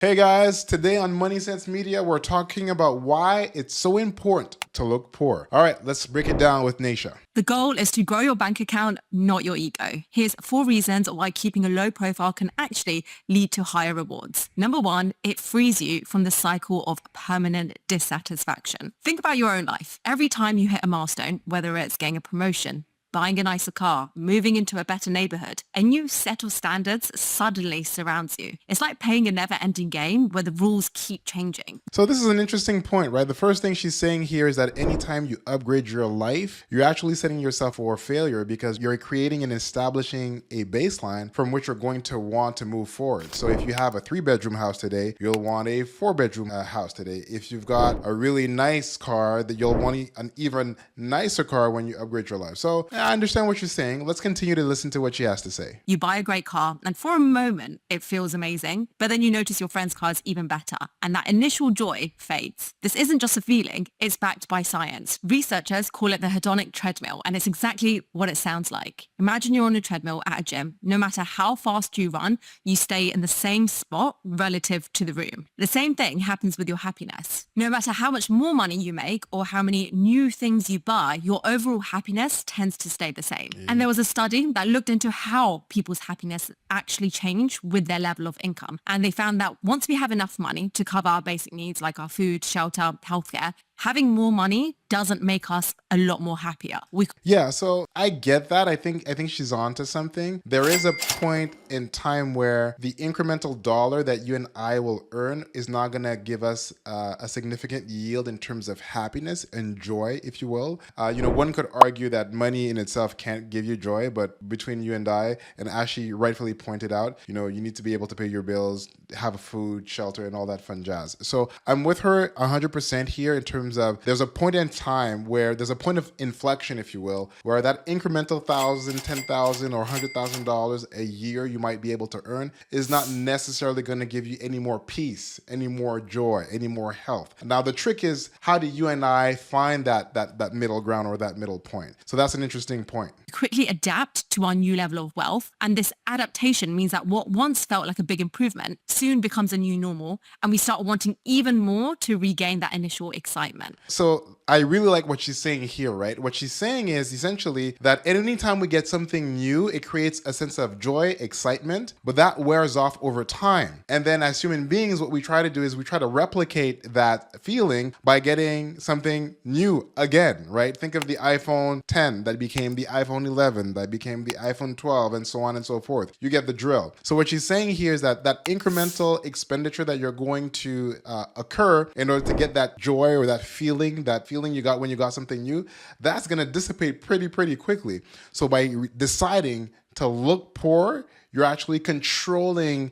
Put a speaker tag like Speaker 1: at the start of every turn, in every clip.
Speaker 1: Hey guys, today on MoneySenseMedia, we're talking about why it's so important to look poor. All right, let's break it down with Nischa.
Speaker 2: The goal is to grow your bank account, not your ego. Here's 4 reasons why keeping a low profile can actually lead to higher rewards. Number 1, it frees you from the cycle of permanent dissatisfaction. Think about your own life. Every time you hit a milestone, whether it's getting a promotion, buying a nicer car, moving into a better neighborhood, a new set of standards suddenly surrounds you. It's like playing a never-ending game where the rules keep changing.
Speaker 1: So this is an interesting point, right? The first thing she's saying here is that anytime you upgrade your life, you're actually setting yourself for failure because you're creating and establishing a baseline from which you're going to want to move forward. So if you have a 3-bedroom house today, you'll want a 4-bedroom house today. If you've got a really nice car, that you'll want an even nicer car when you upgrade your life. So I understand what you're saying. Let's continue to listen to what she has to say.
Speaker 2: You buy a great car and for a moment it feels amazing, but then you notice your friend's car is even better and that initial joy fades. This isn't just a feeling, it's backed by science. Researchers call it the hedonic treadmill and it's exactly what it sounds like. Imagine you're on a treadmill at a gym. No matter how fast you run, you stay in the same spot relative to the room. The same thing happens with your happiness. No matter how much more money you make or how many new things you buy, your overall happiness tends to stay the same. And there was a study that looked into how people's happiness actually change with their level of income. And they found that once we have enough money to cover our basic needs like our food, shelter, healthcare, having more money doesn't make us a lot more happier.
Speaker 1: Yeah, so I get that. I think she's on to something. There is a point in time where the incremental dollar that you and I will earn is not going to give us a significant yield in terms of happiness and joy, if you will. One could argue that money in itself can't give you joy, but between you and I, and as she rightfully pointed out, you need to be able to pay your bills, have food, shelter, and all that fun jazz. So I'm with her 100% here in terms of there's a point in time where there's a point of inflection, if you will, where that incremental $1,000, $10,000, or $100,000 a year you might be able to earn is not necessarily going to give you any more peace, any more joy, any more health. Now the trick is, how do you and I find that middle ground or that middle point? So that's an interesting point.
Speaker 2: Quickly adapt to our new level of wealth, and this adaptation means that what once felt like a big improvement soon becomes a new normal, and we start wanting even more to regain that initial excitement.
Speaker 1: So I really like what she's saying here, right? What she's saying is essentially that anytime we get something new, it creates a sense of joy, excitement, but that wears off over time. And then as human beings, what we try to do is we try to replicate that feeling by getting something new again, right? Think of the iPhone 10 that became the iPhone 11, that became the iPhone 12, and so on and so forth. You get the drill. So what she's saying here is that incremental expenditure that you're going to occur in order to get that joy or that feeling you got when you got something new, that's going to dissipate pretty quickly. So by deciding to look poor, you're actually controlling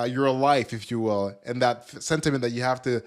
Speaker 1: your life, if you will, and that sentiment that you have to,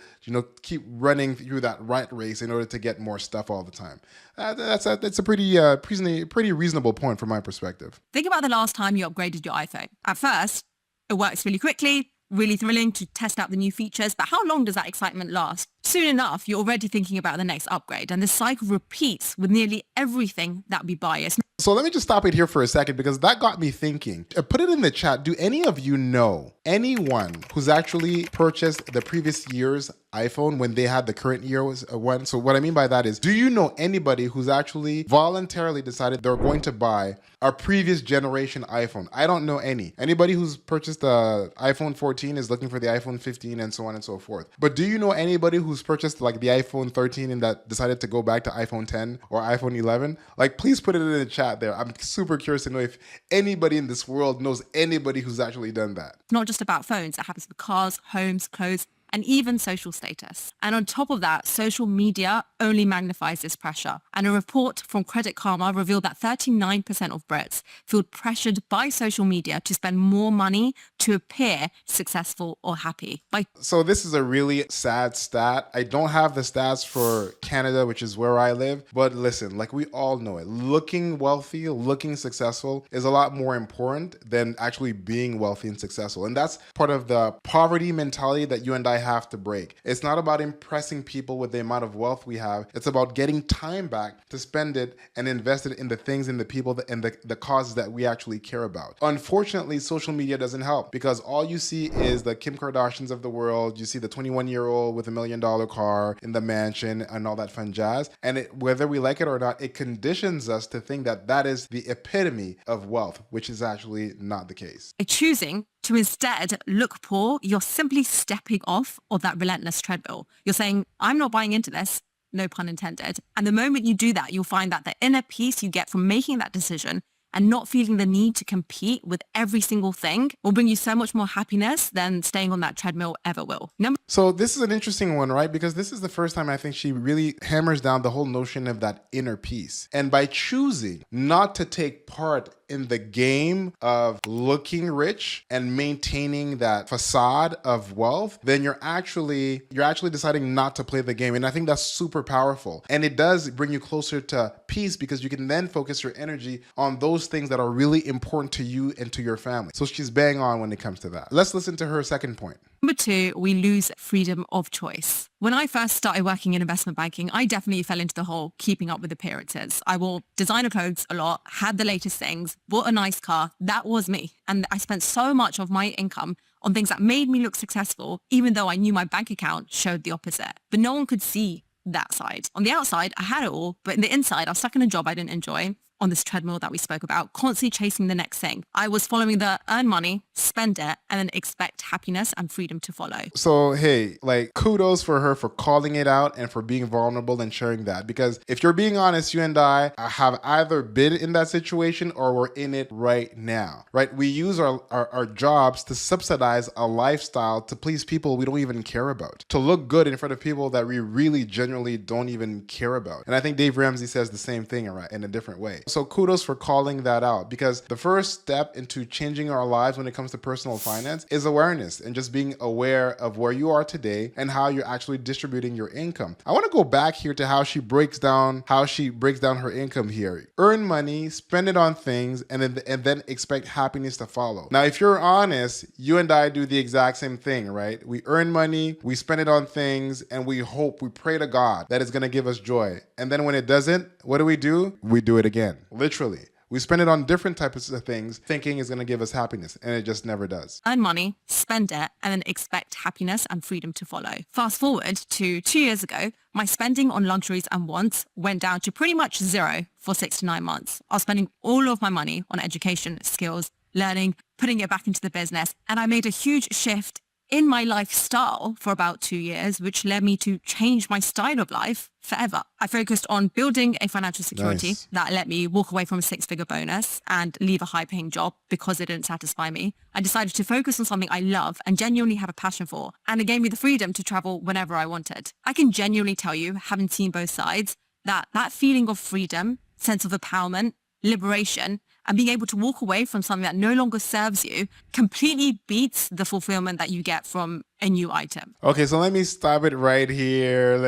Speaker 1: keep running through that rat race in order to get more stuff all the time. That's a pretty reasonable point from my perspective.
Speaker 2: Think about the last time you upgraded your iPhone. At first, it works really quickly, really thrilling to test out the new features, but how long does that excitement last? Soon enough, you're already thinking about the next upgrade, and this cycle repeats with nearly everything that we buy.
Speaker 1: So let me just stop it here for a second because that got me thinking. Put it in the chat. Do any of you know anyone who's actually purchased the previous year's iPhone when they had the current year's one? So what I mean by that is, do you know anybody who's actually voluntarily decided they're going to buy a previous generation iPhone? I don't know any. Anybody who's purchased the iPhone 14 is looking for the iPhone 15 and so on and so forth. But do you know anybody who's purchased like the iPhone 13 and that decided to go back to iPhone 10 or iPhone 11? Like, please put it in the chat there. I'm super curious to know if anybody in this world knows anybody who's actually done that.
Speaker 2: Not just about phones, it happens with cars, homes, clothes, and even social status. And on top of that, social media only magnifies this pressure. And a report from Credit Karma revealed that 39% of Brits feel pressured by social media to spend more money to appear successful or happy.
Speaker 1: So this is a really sad stat. I don't have the stats for Canada, which is where I live, but listen, like we all know it, looking wealthy, looking successful is a lot more important than actually being wealthy and successful. And that's part of the poverty mentality that you and I I have to break. It's not about impressing people with the amount of wealth we have. It's about getting time back to spend it and invest it in the things and the people and the causes that we actually care about. Unfortunately, social media doesn't help because all you see is the Kim Kardashians of the world. You see the 21-year-old with $1 million car in the mansion and all that fun jazz. And whether we like it or not, it conditions us to think that that is the epitome of wealth, which is actually not the case.
Speaker 2: By choosing to instead look poor, you're simply stepping off of that relentless treadmill. You're saying, I'm not buying into this, no pun intended. And the moment you do that, you'll find that the inner peace you get from making that decision and not feeling the need to compete with every single thing will bring you so much more happiness than staying on that treadmill ever will.
Speaker 1: So this is an interesting one, right? Because this is the first time I think she really hammers down the whole notion of that inner peace. And by choosing not to take part in the game of looking rich and maintaining that facade of wealth, then you're actually deciding not to play the game. And I think that's super powerful. And it does bring you closer to peace because you can then focus your energy on those things that are really important to you and to your family. So she's bang on when it comes to that. Let's listen to her second point.
Speaker 2: Number 2, we lose freedom of choice. When I first started working in investment banking, I definitely fell into the whole keeping up with appearances. I wore designer clothes a lot, had the latest things, bought a nice car. That was me. And I spent so much of my income on things that made me look successful, even though I knew my bank account showed the opposite. But no one could see that side. On the outside, I had it all, but in the inside, I was stuck in a job I didn't enjoy, on this treadmill that we spoke about, constantly chasing the next thing. I was following the earn money, spend it, and then expect happiness and freedom to follow.
Speaker 1: So, hey, like kudos for her for calling it out and for being vulnerable and sharing that. Because if you're being honest, you and I have either been in that situation or we're in it right now, right? We use our jobs to subsidize a lifestyle to please people we don't even care about, to look good in front of people that we really genuinely don't even care about. And I think Dave Ramsey says the same thing in a different way. So kudos for calling that out, because the first step into changing our lives when it comes to personal finance is awareness and just being aware of where you are today and how you're actually distributing your income. I want to go back here to how she breaks down her income here. Earn money, spend it on things, and then expect happiness to follow. Now, if you're honest, you and I do the exact same thing, right? We earn money, we spend it on things, and we pray to God that it's going to give us joy. And then when it doesn't, what do? We do it again. Literally. We spend it on different types of things thinking it's going to give us happiness, and it just never does.
Speaker 2: Earn money, spend it, and then expect happiness and freedom to follow. Fast forward to 2 years ago, my spending on luxuries and wants went down to pretty much zero for 6 to 9 months. I was spending all of my money on education, skills, learning, putting it back into the business, and I made a huge shift in my lifestyle for about 2 years, which led me to change my style of life forever. I focused on building a financial security that let me walk away from a 6-figure bonus and leave a high-paying job because it didn't satisfy me. I decided to focus on something I love and genuinely have a passion for, and it gave me the freedom to travel whenever I wanted. I can genuinely tell you, having seen both sides, that feeling of freedom, sense of empowerment, liberation, and being able to walk away from something that no longer serves you completely beats the fulfillment that you get from a new item.
Speaker 1: Okay, so let me stop it right here.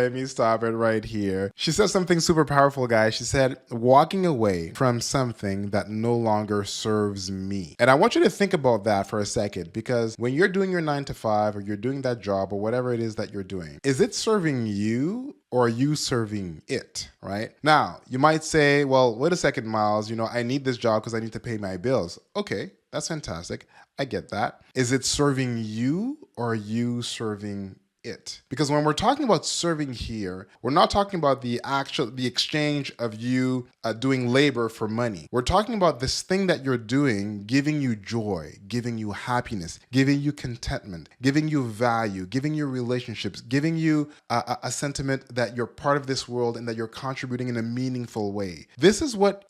Speaker 1: She said something super powerful, guys. She said, walking away from something that no longer serves me. And I want you to think about that for a second, because when you're doing your 9 to 5 or you're doing that job or whatever it is that you're doing, is it serving you or are you serving it, right? Now, you might say, well, wait a second, Miles, I need this job because I need to pay my bills. Okay, that's fantastic. I get that. Is it serving you or are you serving it? Because when we're talking about serving here, we're not talking about the exchange of you doing labor for money. We're talking about this thing that you're doing, giving you joy, giving you happiness, giving you contentment, giving you value, giving you relationships, giving you a sentiment that you're part of this world and that you're contributing in a meaningful way. This is what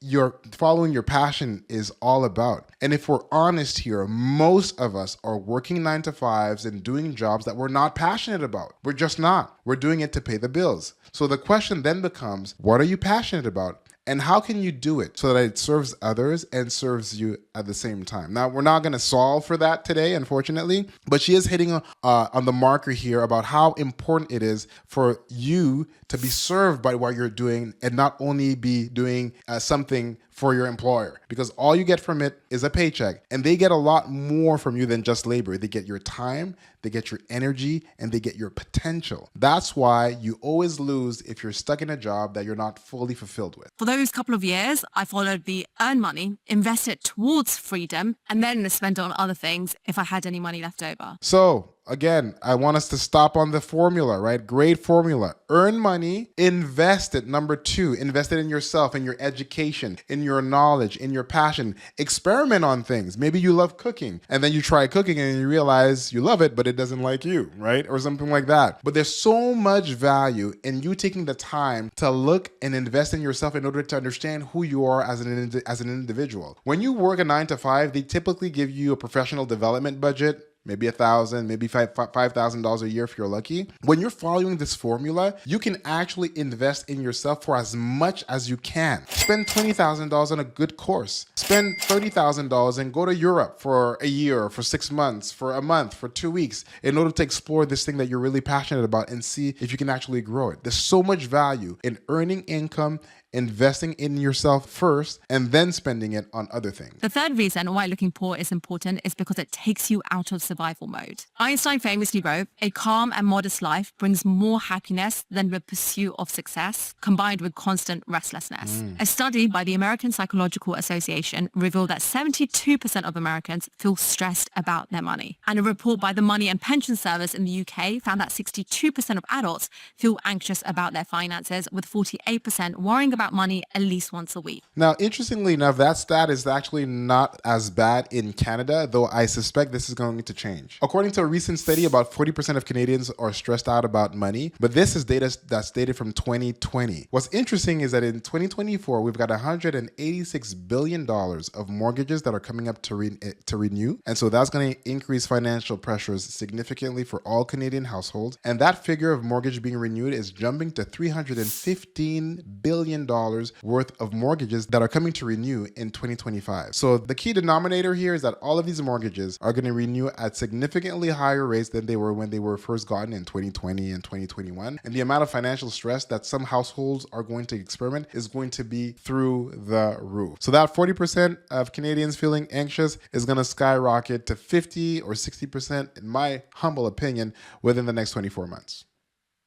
Speaker 1: following your passion is all about. And if we're honest here, most of us are working 9 to 5s and doing jobs that we're not passionate about. We're just not. We're doing it to pay the bills. So the question then becomes, what are you passionate about? And how can you do it so that it serves others and serves you at the same time? Now, we're not going to solve for that today, unfortunately, but she is hitting on the marker here about how important it is for you to be served by what you're doing and not only be doing something for your employer, because all you get from it is a paycheck, and they get a lot more from you than just labor. They get your time, they get your energy, and they get your potential. That's why you always lose if you're stuck in a job that you're not fully fulfilled with.
Speaker 2: For those couple of years, I followed the earn money, invest it towards freedom, and then spend it on other things if I had any money left over.
Speaker 1: So again, I want us to stop on the formula, right? Great formula. Earn money, invest it. Number 2, invest it in yourself, in your education, in your knowledge, in your passion. Experiment on things. Maybe you love cooking, and then you try cooking and you realize you love it, but it doesn't like you, right? Or something like that. But there's so much value in you taking the time to look and invest in yourself in order to understand who you are as an individual. When you work a 9 to 5, they typically give you a professional development budget, maybe $1,000, maybe $5,000 a year if you're lucky. When you're following this formula, you can actually invest in yourself for as much as you can. Spend $20,000 on a good course. Spend $30,000 and go to Europe for a year, for 6 months, for a month, for 2 weeks, in order to explore this thing that you're really passionate about and see if you can actually grow it. There's so much value in earning income, investing in yourself first, and then spending it on other things.
Speaker 2: The third reason why looking poor is important is because it takes you out of survival mode. Einstein famously wrote, "A calm and modest life brings more happiness than the pursuit of success, combined with constant restlessness." A study by the American Psychological Association revealed that 72% of Americans feel stressed about their money. And a report by the Money and Pension Service in the UK found that 62% of adults feel anxious about their finances, with 48% worrying about money at least once a week.
Speaker 1: Now, interestingly enough, that stat is actually not as bad in Canada, though I suspect this is going to change. According to a recent study, about 40% of Canadians are stressed out about money, but this is data that's dated from 2020. What's interesting is that in 2024, we've got $186 billion of mortgages that are coming up to renew, and so that's going to increase financial pressures significantly for all Canadian households, and that figure of mortgage being renewed is jumping to $315 billion worth of mortgages that are coming to renew in 2025. So the key denominator here is that all of these mortgages are going to renew at significantly higher rates than they were when they were first gotten in 2020 and 2021. And the amount of financial stress that some households are going to experiment is going to be through the roof. So that 40% of Canadians feeling anxious is going to skyrocket to 50 or 60%, in my humble opinion, within the next 24 months.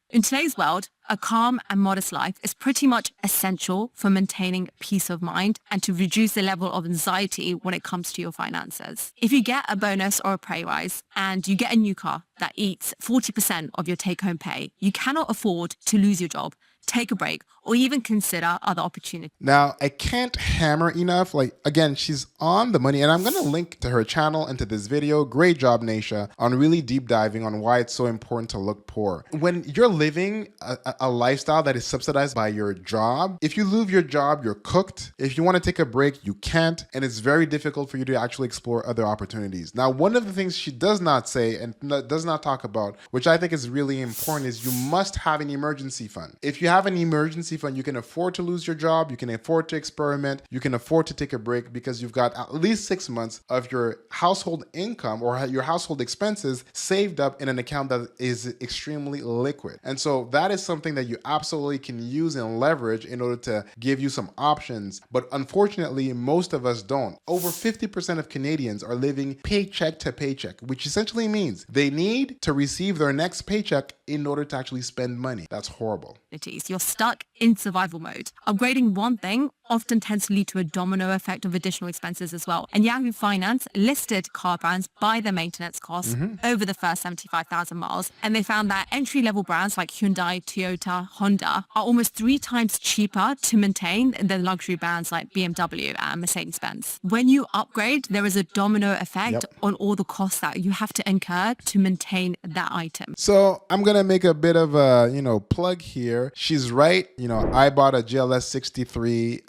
Speaker 2: In today's world, a calm and modest life is pretty much essential for maintaining peace of mind and to reduce the level of anxiety when it comes to your finances. If you get a bonus or a pay rise and you get a new car that eats 40% of your take-home pay, you cannot afford to lose your job, take a break, or even consider other opportunities.
Speaker 1: Now, I can't hammer enough. Again, she's on the money, and I'm going to link to her channel and to this video. Great job, Nischa, on really deep diving on why it's so important to look poor. When you're living a lifestyle that is subsidized by your job, if you lose your job, you're cooked. If you want to take a break, you can't, and it's very difficult for you to actually explore other opportunities. Now, one of the things she does not say and does not talk about, which I think is really important, is you must have an emergency fund. If you have an emergency fund, you can afford to lose your job, you can afford to experiment, you can afford to take a break because you've got at least 6 months of your household income or your household expenses saved up in an account that is extremely liquid. And so that is something that you absolutely can use and leverage in order to give you some options. But unfortunately, most of us don't. Over 50% of Canadians are living paycheck to paycheck, which essentially means they need to receive their next paycheck in order to actually spend money. That's horrible.
Speaker 2: You're stuck in survival mode. Upgrading one thing often tends to lead to a domino effect of additional expenses as well. And Yahoo Finance listed car brands by their maintenance costs over the first 75,000 miles. And they found that entry-level brands like Hyundai, Toyota, Honda are almost 3 times cheaper to maintain than luxury brands like BMW and Mercedes-Benz. When you upgrade, there is a domino effect on all the costs that you have to incur to maintain that item.
Speaker 1: So I'm going to make a bit of a, plug here. She's right. I bought a GLS 63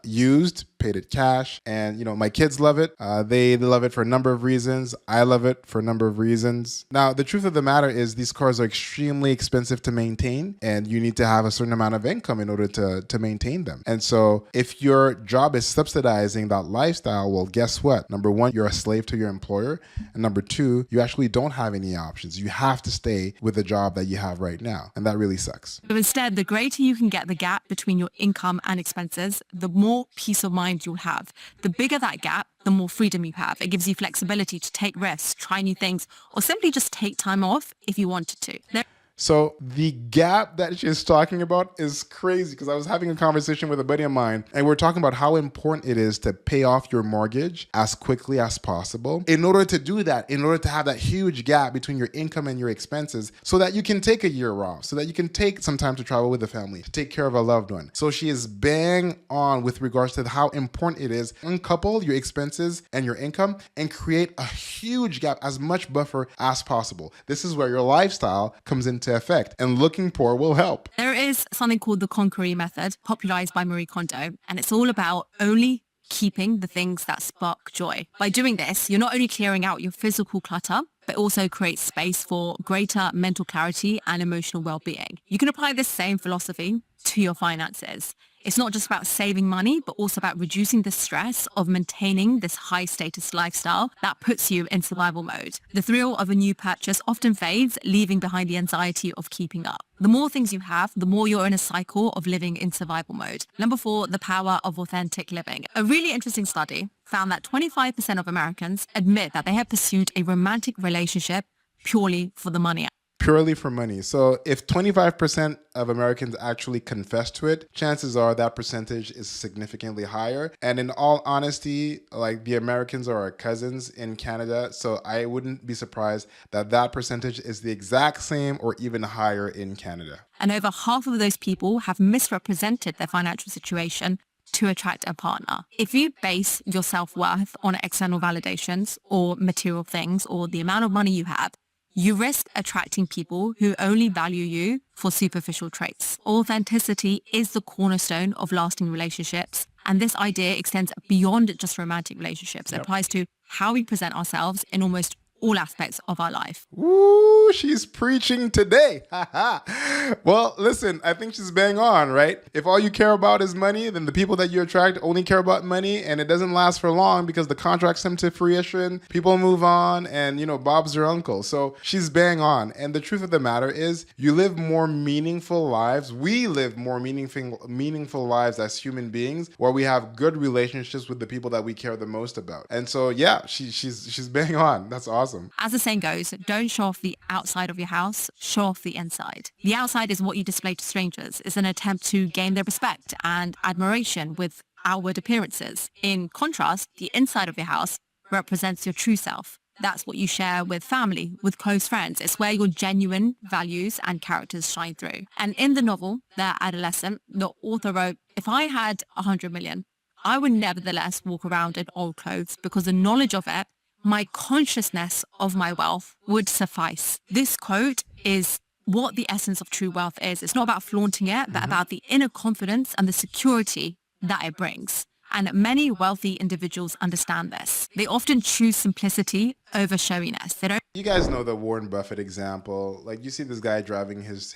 Speaker 1: used, paid it cash, and my kids love it. They love it for a number of reasons. I love it for a number of reasons. Now, the truth of the matter is these cars are extremely expensive to maintain, and you need to have a certain amount of income in order to maintain them. And so if your job is subsidizing that lifestyle, well, guess what? Number one, you're a slave to your employer. And number two, you actually don't have any options. You have to stay with the job that you have right now. And that really sucks.
Speaker 2: So instead, the greater you can get the gap between your income and expenses, the more peace of mind claimed you'll have. The bigger that gap, the more freedom you have. It gives you flexibility to take risks, try new things, or simply just take time off if you wanted to.
Speaker 1: So the gap that she's talking about is crazy, because I was having a conversation with a buddy of mine and we're talking about how important it is to pay off your mortgage as quickly as possible. In order to do that, in order to have that huge gap between your income and your expenses, so that you can take a year off, so that you can take some time to travel with the family, to take care of a loved one. So she is bang on with regards to how important it is to uncouple your expenses and your income and create a huge gap, as much buffer as possible. This is where your lifestyle comes into effect, and looking poor will help.
Speaker 2: There is something called the Conqueree method, popularized by Marie Kondo, and it's all about only keeping the things that spark joy. By doing this, you're not only clearing out your physical clutter, but also creates space for greater mental clarity and emotional well-being. You can apply this same philosophy to your finances. It's not just about saving money, but also about reducing the stress of maintaining this high status lifestyle that puts you in survival mode. The thrill of a new purchase often fades, leaving behind the anxiety of keeping up. The more things you have, the more you're in a cycle of living in survival mode. Number 4, the power of authentic living. A really interesting study found that 25% of Americans admit that they have pursued a romantic relationship purely for the money.
Speaker 1: Purely for money. So if 25% of Americans actually confess to it, chances are that percentage is significantly higher. And in all honesty, like, the Americans are our cousins in Canada, so I wouldn't be surprised that that percentage is the exact same or even higher in Canada.
Speaker 2: And over half of those people have misrepresented their financial situation to attract a partner. If you base your self-worth on external validations or material things or the amount of money you have, you risk attracting people who only value you for superficial traits. Authenticity is the cornerstone of lasting relationships, and this idea extends beyond just romantic relationships. It applies to how we present ourselves in almost all aspects of our life.
Speaker 1: Ooh, she's preaching today. Well, listen, I think she's bang on, right? If all you care about is money, then the people that you attract only care about money, and it doesn't last for long because the contracts come to fruition, people move on, and, you know, Bob's your uncle. So she's bang on. And the truth of the matter is, you live more meaningful lives. We live more meaningful lives as human beings, where we have good relationships with the people that we care the most about. And so, yeah, she's bang on. That's awesome.
Speaker 2: As the saying goes, don't show off the outside of your house, show off the inside. The outside is what you display to strangers. It's an attempt to gain their respect and admiration with outward appearances. In contrast, the inside of your house represents your true self. That's what you share with family, with close friends. It's where your genuine values and characters shine through. And in the novel, The Adolescent, the author wrote, "If I had 100 million, I would nevertheless walk around in old clothes because the knowledge of it, my consciousness of my wealth, would suffice." This quote is what the essence of true wealth is. It's not about flaunting it, but about the inner confidence and the security that it brings. And many wealthy individuals understand this. They often choose simplicity over showiness. They don't.
Speaker 1: You guys know the Warren Buffett example. Like, you see this guy driving his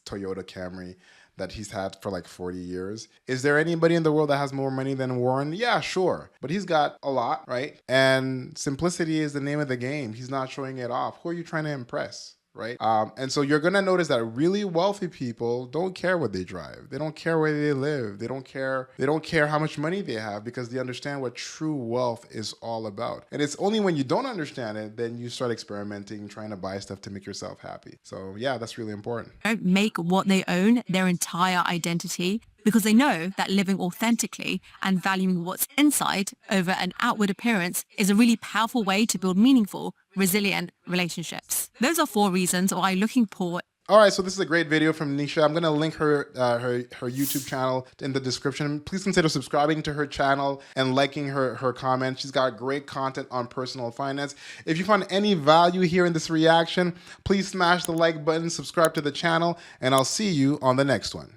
Speaker 1: Toyota Camry that he's had for like 40 years. Is there anybody in the world that has more money than Warren? Yeah, sure. But he's got a lot, right? And simplicity is the name of the game. He's not showing it off. Who are you trying to impress? Right? And so you're going to notice that really wealthy people don't care what they drive. They don't care where they live. They don't care how much money they have, because they understand what true wealth is all about. And it's only when you don't understand it, then you start experimenting, trying to buy stuff to make yourself happy. So yeah, that's really important.
Speaker 2: Don't make what they own their entire identity, because they know that living authentically and valuing what's inside over an outward appearance is a really powerful way to build meaningful, resilient relationships. Those are 4 reasons why looking poor.
Speaker 1: All right, so this is a great video from Nischa. I'm going to link her YouTube channel in the description. Please consider subscribing to her channel and liking her comments. She's got great content on personal finance. If you found any value here in this reaction, please smash the like button, subscribe to the channel, and I'll see you on the next one.